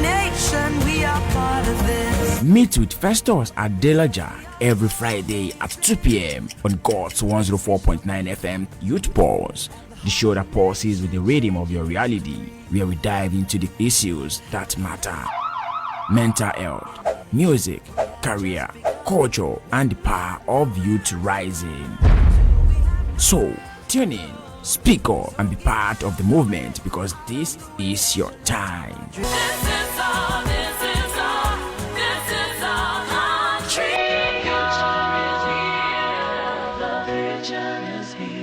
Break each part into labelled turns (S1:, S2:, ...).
S1: nation, we are part of this.
S2: Meet with Festus Adelaja every Friday at 2 p.m. on God's 104.9 FM Youth Pulse, the show that pulses with the rhythm of your reality, where we dive into the issues that matter: mental health, music, career, culture, and the power of youth rising. So, tune in, speak up, and be part of the movement, because this is your time.
S1: This is our country. The future is here.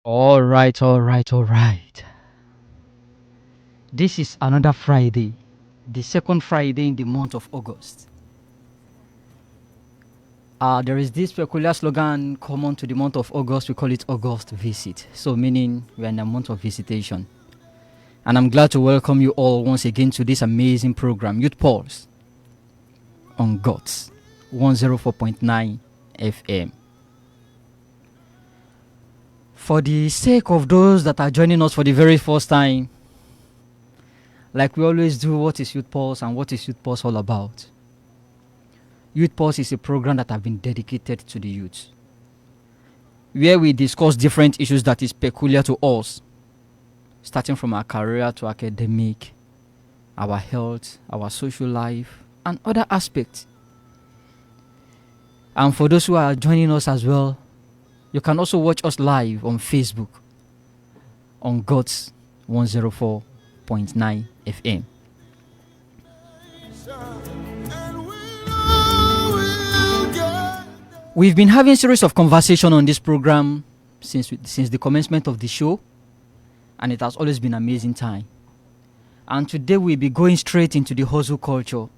S3: All right. This is another Friday, the second Friday in the month of August. There is this peculiar slogan common to the month of August. We call it August Visit. So meaning we're in a month of visitation. And I'm glad to welcome you all once again to this amazing program, Youth Pulse, on GOTS 104.9 FM. For the sake of those that are joining us for the very first time, like we always do, what is Youth Pulse and what is Youth Pulse all about? Youth Pulse is a program that has been dedicated to the youth, where we discuss different issues that is peculiar to us, starting from our career to academic, our health, our social life, and other aspects. And for those who are joining us as well, you can also watch us live on Facebook on GOTS 104.9 FM. We've been having a series of conversation on this program since the commencement of the show, and it has always been an amazing time. And today we'll be going straight into the hustle culture.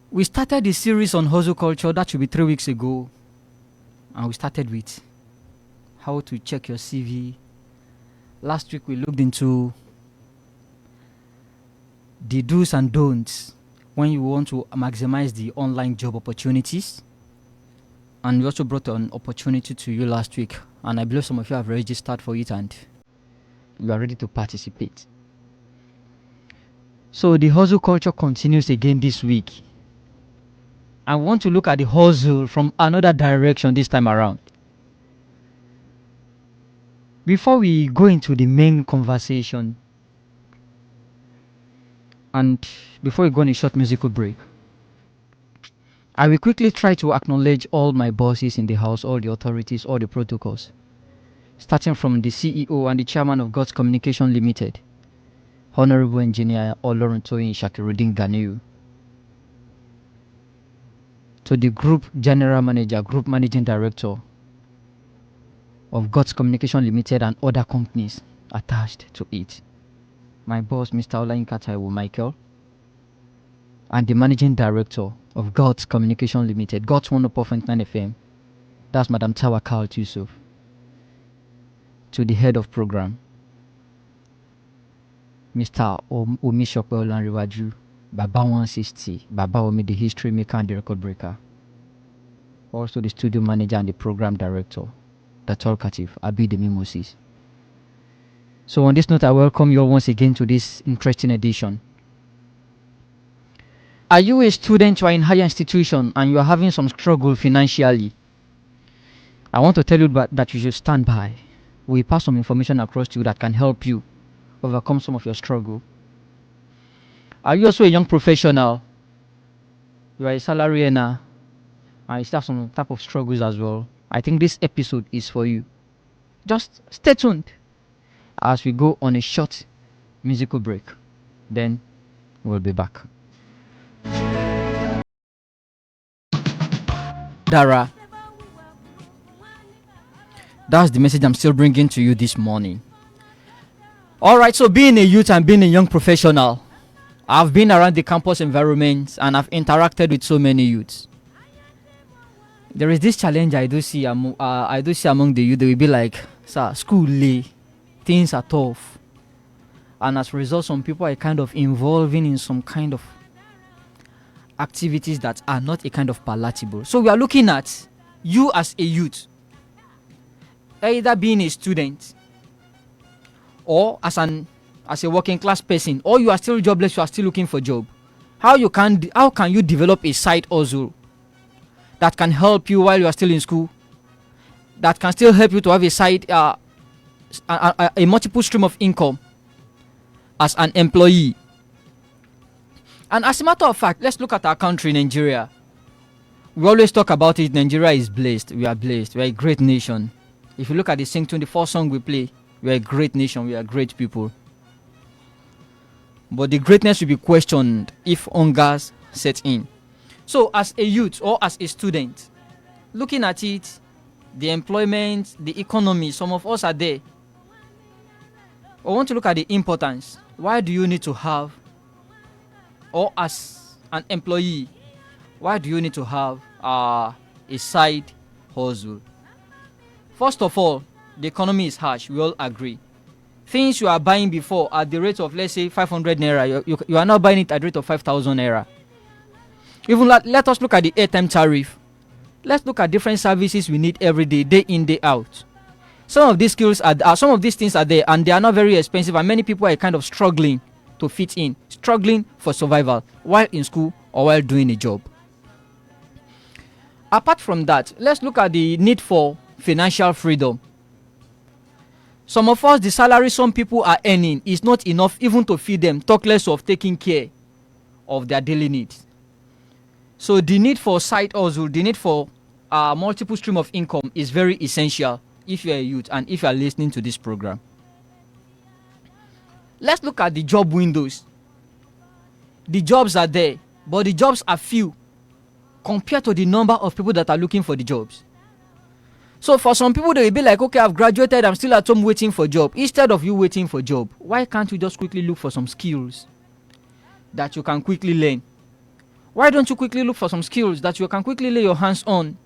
S3: We started the series on hustle culture, that should be 3 weeks ago, and we started with how to check your CV. Last week we looked into the do's and don'ts when you want to maximize the online job opportunities. And we also brought an opportunity to you last week, and I believe some of you have registered for it and you are ready to participate. So the hustle culture continues again this week. I want to look at the hustle from another direction this time around. Before we go into the main conversation, and before we go on a short musical break, I will quickly try to acknowledge all my bosses in the house, all the authorities, all the protocols, starting from the CEO and the chairman of God's Communication Limited, Honorable Engineer Oloruntoyin Shakiruddin Ganiu, to the Group General Manager, Group Managing Director of God's Communication Limited and other companies attached to it, my boss, Mr. Olayinka Taiwo Michael, and the Managing Director of God's Communication Limited, God's 104.9 FM, that's Madam Tawakal Yusuf, to the head of program, Mr. Omishope Olanriwaju, Baba 160, Baba Omi, the history maker and the record breaker. Also the studio manager and the program director, the talkative, Abidemi Moses. So on this note, I welcome you all once again to this interesting edition. Are you a student or in higher institution and you are having some struggle financially? I want to tell you that you should stand by. We pass some information across to you that can help you overcome some of your struggle. Are you also a young professional? You are a salary earner and you still have some type of struggles as well. I think this episode is for you. Just stay tuned as we go on a short musical break. Then we'll be back. Dara, that's the message I'm still bringing to you this morning. Alright, so being a youth and being a young professional, I've been around the campus environment and I've interacted with so many youths. There is this challenge I do see among the youth. They will be like, "Sir, school lay, things are tough," and as a result, some people are kind of involving in some kind of activities that are not a kind of palatable. So we are looking at you as a youth, either being a student or as a working class person, or you are still jobless, you are still looking for a job. How can you develop a side hustle that can help you while you are still in school, that can still help you to have a side a multiple stream of income as an employee? And as a matter of fact, let's look at our country, Nigeria. We always talk about it. Nigeria is blessed. We are blessed. We are a great nation. If you look at the Sing 24 song we play, we are a great nation. We are great people. But the greatness will be questioned if hunger sets in. So as a youth or as a student, looking at it, the employment, the economy, some of us are there. I want to look at the importance. Why do you need to have, or as an employee, why do you need to have a side hustle? First of all, the economy is harsh. We all agree. Things you are buying before at the rate of, let's say, 500 naira, you are now buying it at the rate of 5,000 naira. Even let us look at the airtime tariff. Let's look at different services we need every day, day in, day out. Some of these some of these things are there, and they are not very expensive, and many people are kind of struggling to fit in, struggling for survival while in school or while doing a job. Apart from that, let's look at the need for financial freedom. Some of us, the salary some people are earning is not enough even to feed them, talk less of taking care of their daily needs. So the need for side hustle, the need for multiple stream of income is very essential if you are a youth and if you are listening to this program. Let's look at the job windows. The jobs are there, but the jobs are few compared to the number of people that are looking for the jobs. So for some people, they will be like, okay, I've graduated, I'm still at home waiting for a job. Instead of you waiting for a job, why can't you just quickly look for some skills that you can quickly learn? Why don't you quickly look for some skills that you can quickly lay your hands on?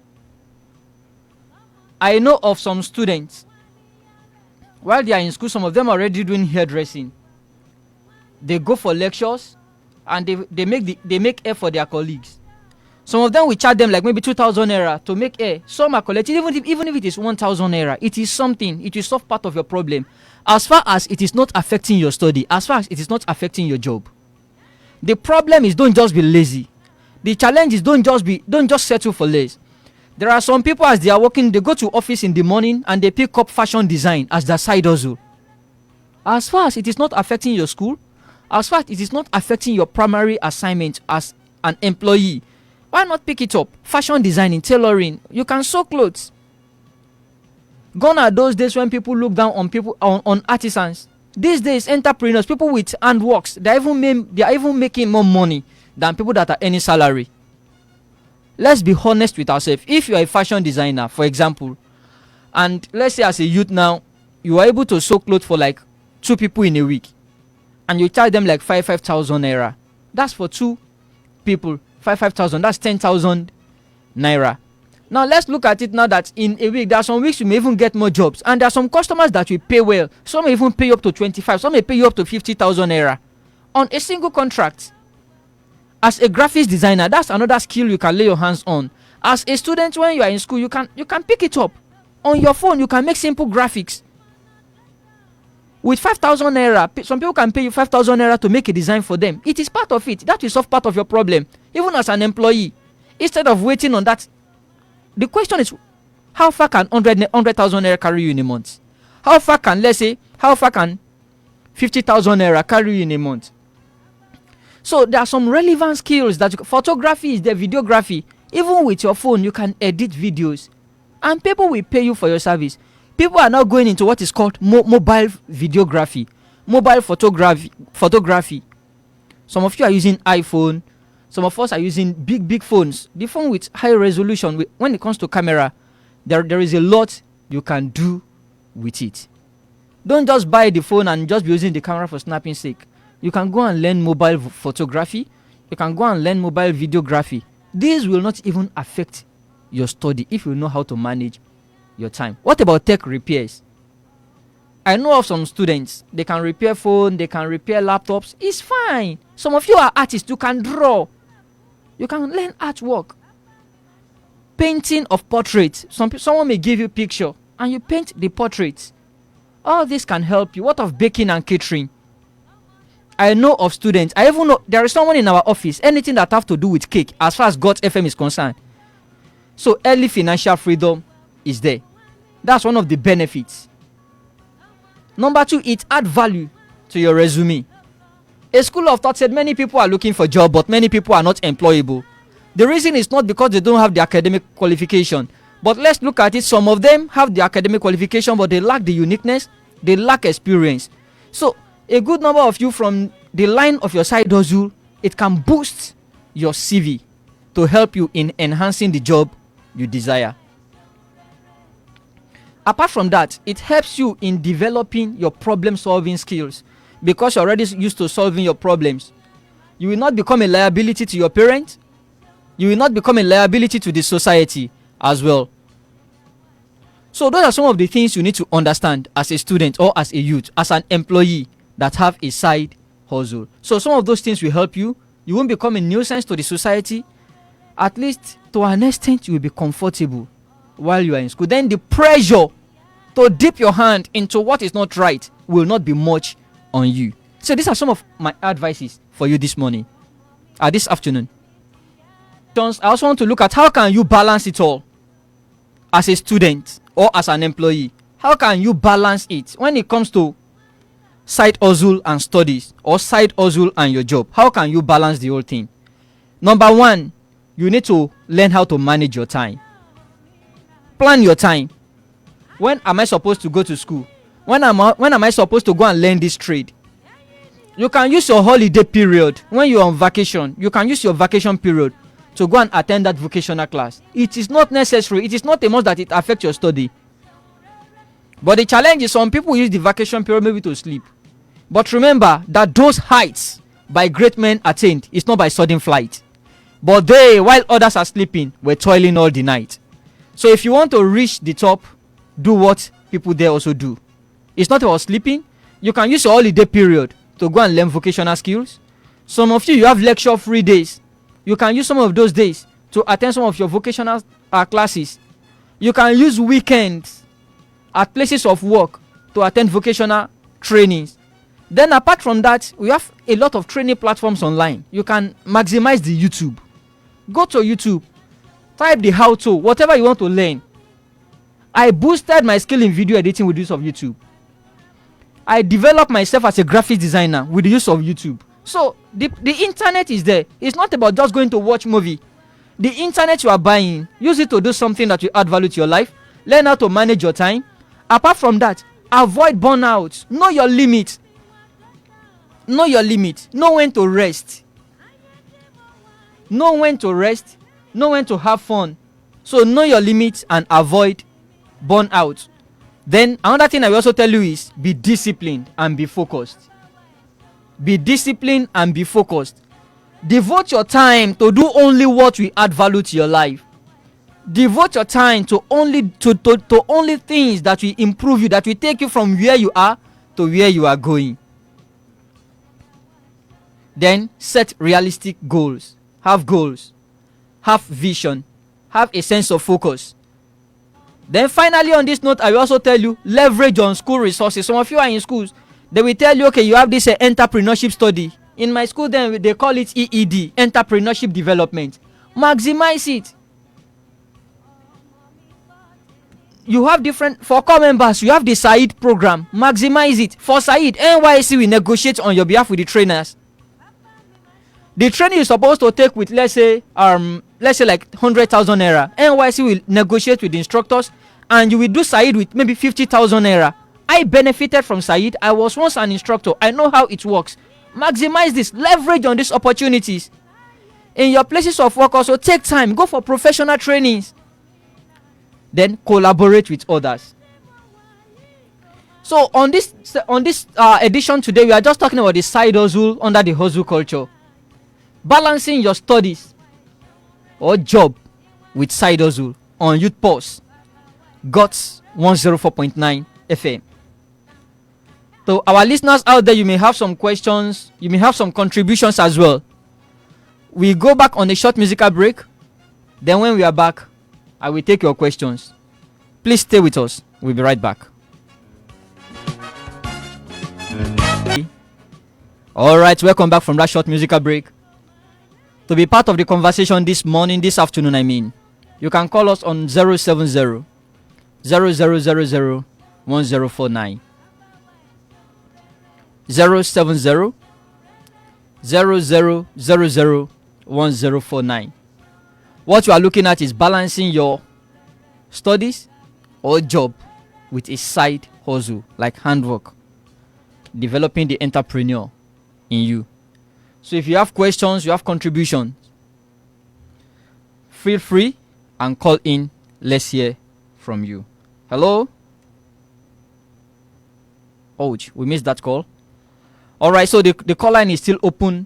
S3: I know of some students, while they are in school, some of them are already doing hairdressing. They go for lectures and they make air for their colleagues. Some of them will charge them like maybe 2,000 naira to make air. Some are collecting, even if it is 1,000 naira, it is something. It will solve part of your problem. As far as it is not affecting your study, as far as it is not affecting your job. The problem is, don't just be lazy. The challenge is, don't just settle for less. There are some people, as they are working, they go to office in the morning and they pick up fashion design as their side hustle. As far as it is not affecting your school, as far as it is not affecting your primary assignment as an employee, why not pick it up? Fashion designing, tailoring, you can sew clothes. Gone are those days when people look down on artisans. These days, entrepreneurs, people with handworks, they are even making more money than people that are earning salary. Let's be honest with ourselves. If you are a fashion designer, for example, and let's say as a youth now, you are able to sew clothes for like 2 people in a week, and you charge them like 5,000 naira. That's for 2 people. 5,000. That's 10,000 naira. Now let's look at it now that in a week, there are some weeks you may even get more jobs, and there are some customers that will pay well. Some may even pay you up to 25. Some may pay you up to 50,000 naira on a single contract. As a graphics designer, that's another skill you can lay your hands on. As a student, when you are in school, you can pick it up on your phone. You can make simple graphics with 5,000 naira. Some people can pay you 5,000 naira to make a design for them. It is part of it. That will solve part of your problem. Even as an employee, instead of waiting on that, the question is, how far can 100,000 naira carry you in a month? How far can 50,000 naira carry you in a month? So there are some relevant skills that photography is there, videography. Even with your phone, you can edit videos, and people will pay you for your service. People are now going into what is called mobile videography. Mobile photography. Some of you are using iPhone. Some of us are using big phones. The phone with high resolution. When it comes to camera, there is a lot you can do with it. Don't just buy the phone and just be using the camera for snapping sake. You can go and learn mobile photography. You can go and learn mobile videography. These will not even affect your study if you know how to manage your time. What about tech repairs? I know of some students, they can repair phone, they can repair laptops. It's fine. Some of you are artists, you can draw. You can learn artwork. Painting of portraits. Someone may give you a picture and you paint the portraits. All this can help you. What of baking and catering? I know of students. I even know there is someone in our office. Anything that have to do with cake, as far as God's FM is concerned. So early financial freedom is there. That's one of the benefits. Number 2, it adds value to your resume. A school of thought said many people are looking for a job, but many people are not employable. The reason is not because they don't have the academic qualification, but let's look at it. Some of them have the academic qualification, but they lack the uniqueness, they lack experience. So a good number of you from the line of your side hustle, it can boost your CV to help you in enhancing the job you desire. Apart from that, it helps you in developing your problem solving skills because you're already used to solving your problems. You will not become a liability to your parents. You will not become a liability to the society as well. So those are some of the things you need to understand as a student or as a youth, as an employee that have a side hustle. So some of those things will help you. You won't become a nuisance to the society. At least to an extent, you will be comfortable while you are in school. Then the pressure to dip your hand into what is not right will not be much on you. So these are some of my advices for you this morning, this afternoon. I also want to look at how can you balance it all as a student or as an employee. How can you balance it when it comes to side hustle and studies or side hustle and your job? How can you balance the whole thing? Number 1, you need to learn how to manage your time. Plan your time. When am I supposed to go to school? When am I supposed to go and learn this trade? You can use your holiday period. When you're on vacation, you can use your vacation period to go and attend that vocational class. It is not necessary. It is not a must that it affects your study. But the challenge is some people use the vacation period maybe to sleep. But remember that those heights by great men attained is not by sudden flight. But they, while others are sleeping, were toiling all the night. So if you want to reach the top, do what people there also do. It's not about sleeping. You can use your holiday period to go and learn vocational skills. Some of you have lecture free days. You can use some of those days to attend some of your vocational classes. You can use weekends at places of work to attend vocational trainings. Then apart from that, we have a lot of training platforms online. You can maximize the YouTube. Go to YouTube, type the how-to, whatever you want to learn. I boosted my skill in video editing with the use of YouTube. I developed myself as a graphic designer with the use of YouTube. So the internet is there. It's not about just going to watch movie. The internet you are buying, use it to do something that will add value to your life. Learn how to manage your time. Apart from that, avoid burnout. Know your limit. Know your limit. Know when to rest. Know when to rest. Know when to have fun. So know your limits and avoid burnout. Then another thing I will also tell you is be disciplined and be focused. Be disciplined and be focused. Devote your time to do only what will add value to your life. Devote your time to only things that will improve you, that will take you from where you are to where you are going. Then set realistic goals. Have goals. Have vision. Have a sense of focus. Then finally on this note, I will also tell you, leverage on school resources. Some of you are in schools. They will tell you, okay, you have this entrepreneurship study. In my school, then they call it EED, entrepreneurship development. Maximize it. You have different, for core members, you have the Said program. Maximize it. For Said, NYC will negotiate on your behalf with the trainers. The training is supposed to take with, let's say like 100,000 naira. NYC will negotiate with the instructors and you will do Said with maybe 50,000 naira I benefited from Said. I was once an instructor. I know how it works. Maximize this. Leverage on these opportunities. In your places of work also, take time. Go for professional trainings. Then collaborate with others. So on this edition today, we are just talking about the side hustle under the hustle culture. Balancing your studies or job with side hustle on Youth Pulse, GOTS 104.9 FM. So our listeners out there, you may have some questions, you may have some contributions as well. We go back on a short musical break. Then when we are back, I will take your questions. Please stay with us. We'll be right back. Alright, welcome back from that short musical break. To be part of the conversation this morning, this afternoon, I mean, you can call us on 070 0000 1049. 070 0000 1049. What you are looking at is balancing your studies or job with a side hustle like handwork, developing the entrepreneur in you. So if you have questions, you have contributions, feel free and call in. Let's hear from you. Hello? Ouch, we missed that call. Alright, so the call line is still open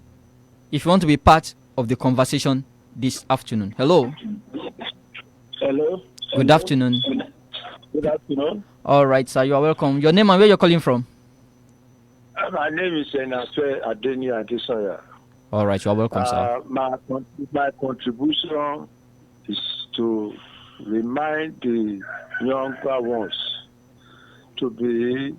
S3: if you want to be part of the conversation this afternoon. Hello?
S2: Hello?
S3: Good afternoon.
S4: Good afternoon.
S3: Alright, sir, you are welcome. Your name and where you're calling from?
S4: My name is Festus Adelaja.
S3: Alright, you are welcome, sir.
S4: My contribution is to remind the younger ones to be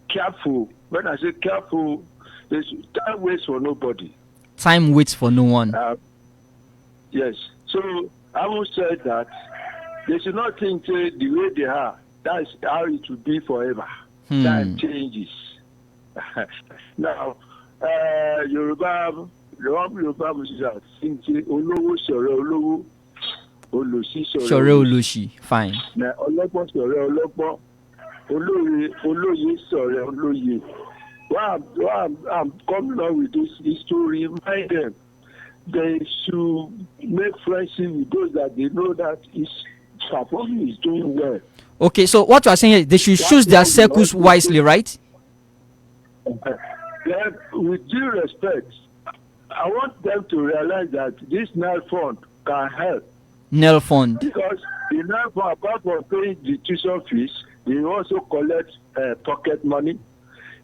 S4: careful. When I say careful, time waits for nobody.
S3: Time waits for no one.
S4: Yes. So I will say that they should not think the way they are. That's how it will be forever. Time changes. Now, Yoruba musicians think olówó ṣọ̀rẹ́ olówó, olòṣì
S3: ṣọ̀rẹ́ olòṣì. Fine.
S4: Ọlọ́gbọ́n ṣọ̀rẹ́ ọlọ́gbọ́n, olóye ṣọ̀rẹ́ olóye. Why I'm coming up with this is to remind them they should make friendship with those that they know that is performing, is doing well.
S3: Okay, so what you are saying is they should choose their circles wisely, right?
S4: Then, with due respect, I want them to realize that this NEL fund can help.
S3: NEL fund.
S4: Because the NEL fund, apart from paying the tuition fees, they also collect pocket money.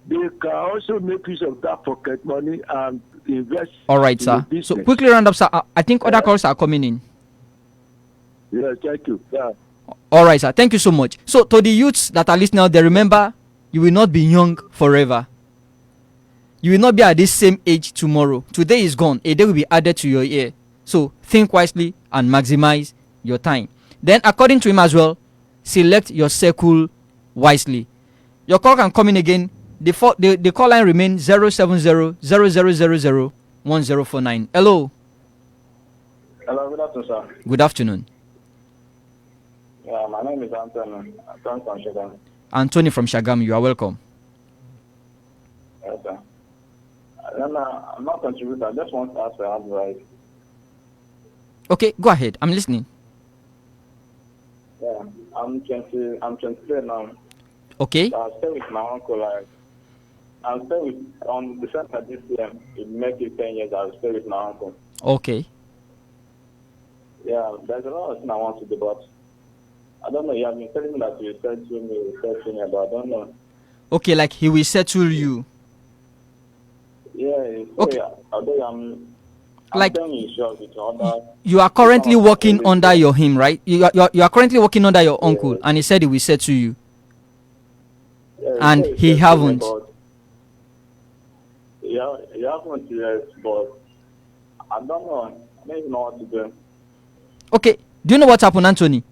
S4: They can also make use of that pocket money and invest.
S3: All right, sir. So quickly round up, sir. I think other calls are coming in.
S4: Yes, thank you. Yeah.
S3: All right, sir. Thank you so much. So to the youths that are listening out there, remember, you will not be young forever. You will not be at this same age tomorrow. Today is gone. A day will be added to your year. So think wisely and maximize your time. Then, according to him as well, select your circle wisely. Your call can come in again. The call line remains 070 0000 1049. Hello.
S5: Hello, good afternoon, sir.
S3: Good afternoon.
S5: Yeah, my name is Anthony. I'm from Shagam.
S3: Anthony from Shagam, you are welcome.
S5: Yes, sir. I'm not contributing. I just want to ask for advice.
S3: Okay, go ahead. I'm listening.
S5: Yeah, I'm 23 now.
S3: Okay.
S5: So I stay with my uncle. I'll stay with, on December this year, it make it 10 years, I'll stay with my uncle.
S3: Okay.
S5: Yeah, there's a lot of things I want to do, but I don't know. You have been telling me that you said to me, but I don't know.
S3: Okay, like he will settle you.
S5: Yeah,
S3: okay.
S5: Although I'm
S3: like
S5: sure with other,
S3: you are currently working under him, right? You are currently working under your uncle, and he said he will settle you.
S5: Yeah,
S3: and he haven't.
S5: Yeah, he haven't yet, but I don't know. I don't even know what to do.
S3: Okay, do you know what happened, Anthony?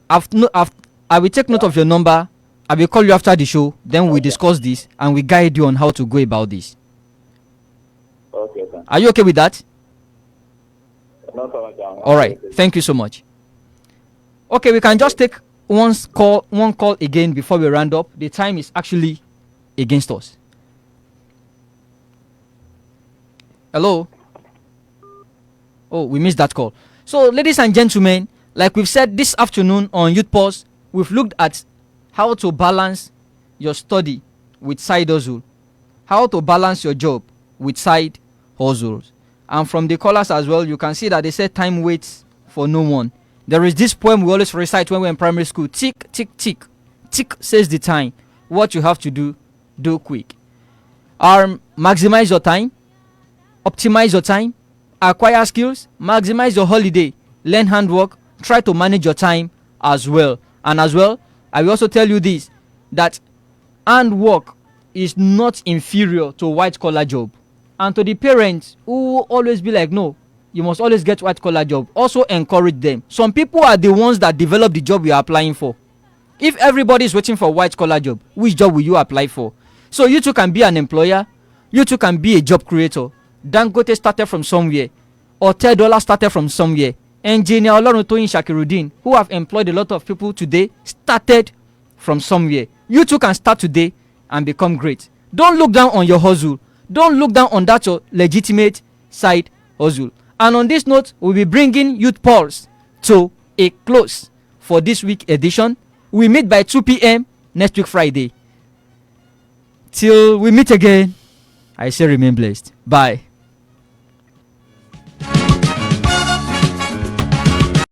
S3: I will take note of your number. I will call you after the show. Then we discuss this and we guide you on how to go about this.
S5: Okay, sir.
S3: Are you okay with that?
S5: No problem.
S3: All right. Thank you so much. Okay, we can just take one call again before we round up. The time is actually against us. Hello? Oh, we missed that call. So, ladies and gentlemen, like we've said this afternoon on Youth Pulse, we've looked at how to balance your study with side hustle, how to balance your job with side hustles. And from the callers as well, you can see that they said time waits for no one. There is this poem we always recite when we're in primary school. Tick, tick, tick. Tick says the time. What you have to do, do quick. Maximize your time. Optimize your time. Acquire skills. Maximize your holiday. Learn handwork. Try to manage your time as well. And as well, I will also tell you this, that handwork is not inferior to white collar job. And to the parents who always be like, no, you must always get white collar job, also encourage them. Some people are the ones that develop the job you are applying for. If everybody is waiting for white collar job, which job will you apply for? So you too can be an employer, you too can be a job creator. Dangote started from somewhere, or $10 started from somewhere. Engineer Olorutoyin Shakirudin, who have employed a lot of people today, started from somewhere. You too can start today and become great. Don't look down on your hustle. Don't look down on that your legitimate side hustle. And on this note, we'll be bringing Youth Pulse to a close for this week edition. We meet by 2 p.m. next week Friday. Till we meet again, I say remain blessed. Bye.